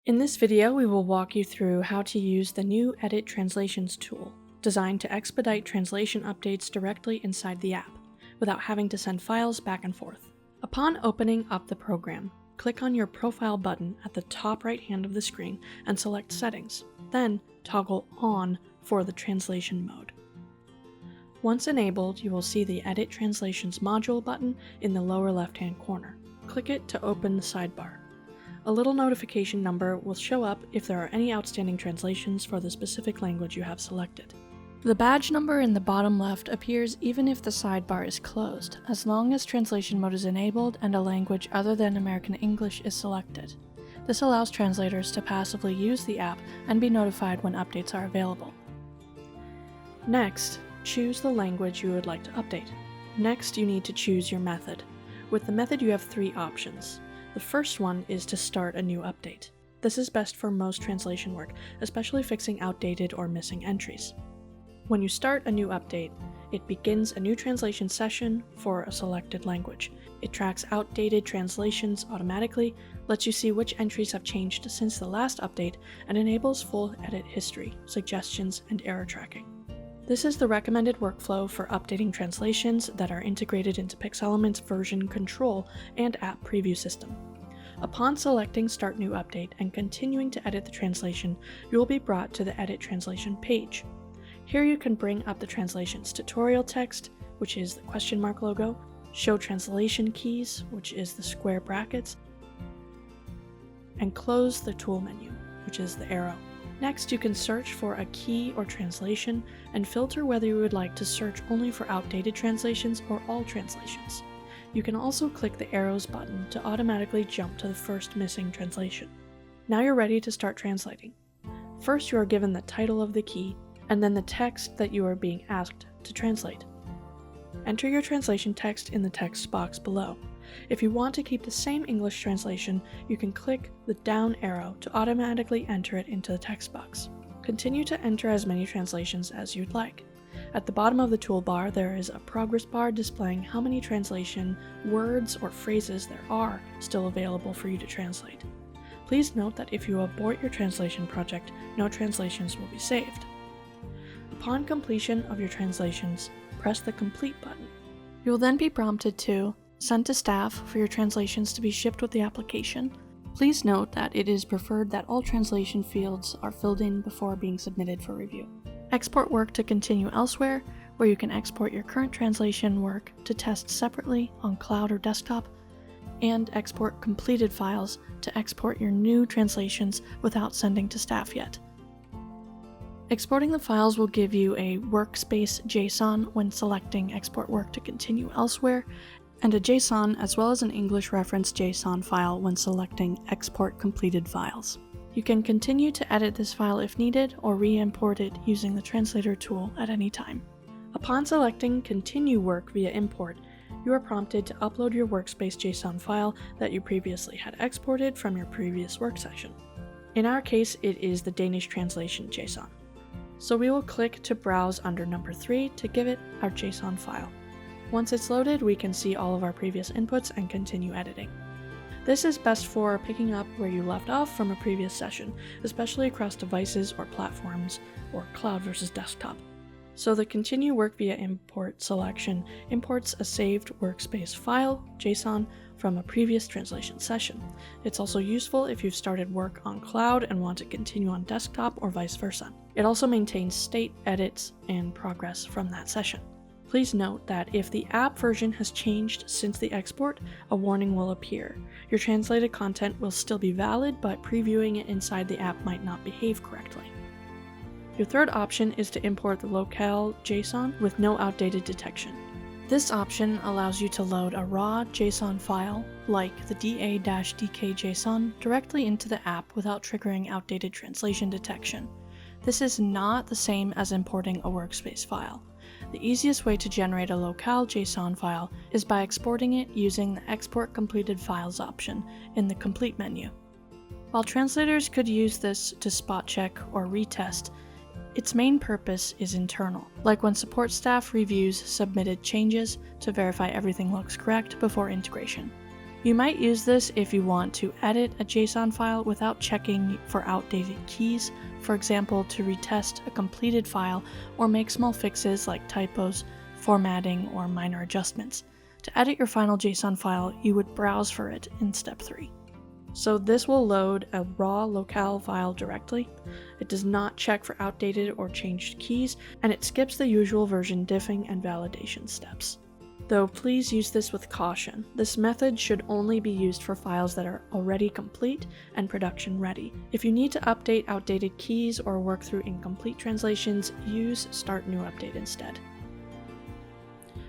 In this video, we will walk you through how to use the new Edit Translations tool, designed to expedite translation updates directly inside the app, without having to send files back and forth. Upon opening up the program, click on your Profile button at the top right hand of the screen and select Settings, then toggle On for the translation mode. Once enabled, you will see the Edit Translations module button in the lower left-hand corner. Click it to open the sidebar. A little notification number will show up if there are any outstanding translations for the specific language you have selected. The badge number in the bottom left appears even if the sidebar is closed, as long as translation mode is enabled and a language other than American English is selected. This allows translators to passively use the app and be notified when updates are available. Next, choose the language you would like to update. Next, you need to choose your method. With the method, you have three options. The first one is to start a new update. This is best for most translation work, especially fixing outdated or missing entries. When you start a new update, it begins a new translation session for a selected language. It tracks outdated translations automatically, lets you see which entries have changed since the last update, and enables full edit history, suggestions, and error tracking. This is the recommended workflow for updating translations that are integrated into Pixelement's version control and app preview system. Upon selecting Start New Update and continuing to edit the translation, you will be brought to the Edit Translation page. Here you can bring up the translation's tutorial text, which is the question mark logo, show translation keys, which is the square brackets, and close the tool menu, which is the arrow. Next, you can search for a key or translation and filter whether you would like to search only for outdated translations or all translations. You can also click the arrows button to automatically jump to the first missing translation. Now you're ready to start translating. First, you are given the title of the key and then the text that you are being asked to translate. Enter your translation text in the text box below. If you want to keep the same English translation, you can click the down arrow to automatically enter it into the text box. Continue to enter as many translations as you'd like. At the bottom of the toolbar, there is a progress bar displaying how many translation words or phrases there are still available for you to translate. Please note that if you abort your translation project, no translations will be saved. Upon completion of your translations, press the Complete button. You will then be prompted to send to staff for your translations to be shipped with the application. Please note that it is preferred that all translation fields are filled in before being submitted for review. Export work to continue elsewhere, where you can export your current translation work to test separately on cloud or desktop, and export completed files to export your new translations without sending to staff yet. Exporting the files will give you a workspace JSON when selecting export work to continue elsewhere, and a JSON as well as an English reference JSON file when selecting export completed files. You can continue to edit this file if needed or re-import it using the translator tool at any time. Upon selecting continue work via import, you are prompted to upload your workspace JSON file that you previously had exported from your previous work session. In our case, it is the Danish translation JSON. So we will click to browse under number 3 to give it our JSON file. Once it's loaded, we can see all of our previous inputs and continue editing. This is best for picking up where you left off from a previous session, especially across devices or platforms, or cloud versus desktop. So the Continue Work via Import selection imports a saved workspace file, JSON, from a previous translation session. It's also useful if you've started work on cloud and want to continue on desktop or vice versa. It also maintains state, edits, and progress from that session. Please note that if the app version has changed since the export, a warning will appear. Your translated content will still be valid, but previewing it inside the app might not behave correctly. Your third option is to import the locale JSON with no outdated detection. This option allows you to load a raw JSON file, like the DA-DK JSON, directly into the app without triggering outdated translation detection. This is not the same as importing a workspace file. The easiest way to generate a locale JSON file is by exporting it using the Export Completed Files option in the Complete menu. While translators could use this to spot check or retest, its main purpose is internal, like when support staff reviews submitted changes to verify everything looks correct before integration. You might use this if you want to edit a JSON file without checking for outdated keys, for example, to retest a completed file or make small fixes like typos, formatting, or minor adjustments. To edit your final JSON file, you would browse for it in step 3. So this will load a raw locale file directly. It does not check for outdated or changed keys, and it skips the usual version diffing and validation steps. Though please use this with caution. This method should only be used for files that are already complete and production ready. If you need to update outdated keys or work through incomplete translations, use Start New Update instead.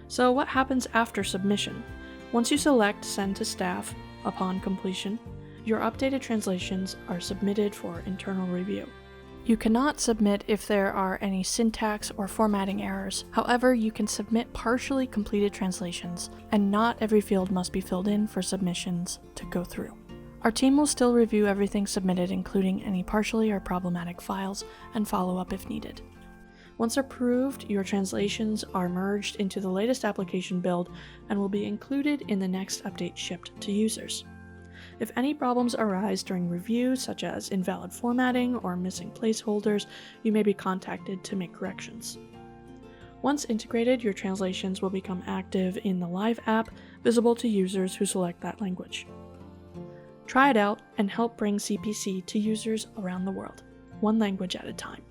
So what happens after submission? Once you select Send to Staff upon completion, your updated translations are submitted for internal review. You cannot submit if there are any syntax or formatting errors. However, you can submit partially completed translations, and not every field must be filled in for submissions to go through. Our team will still review everything submitted, including any partially or problematic files, and follow up if needed. Once approved, your translations are merged into the latest application build and will be included in the next update shipped to users. If any problems arise during review, such as invalid formatting or missing placeholders, you may be contacted to make corrections. Once integrated, your translations will become active in the live app, visible to users who select that language. Try it out and help bring CPC to users around the world, one language at a time.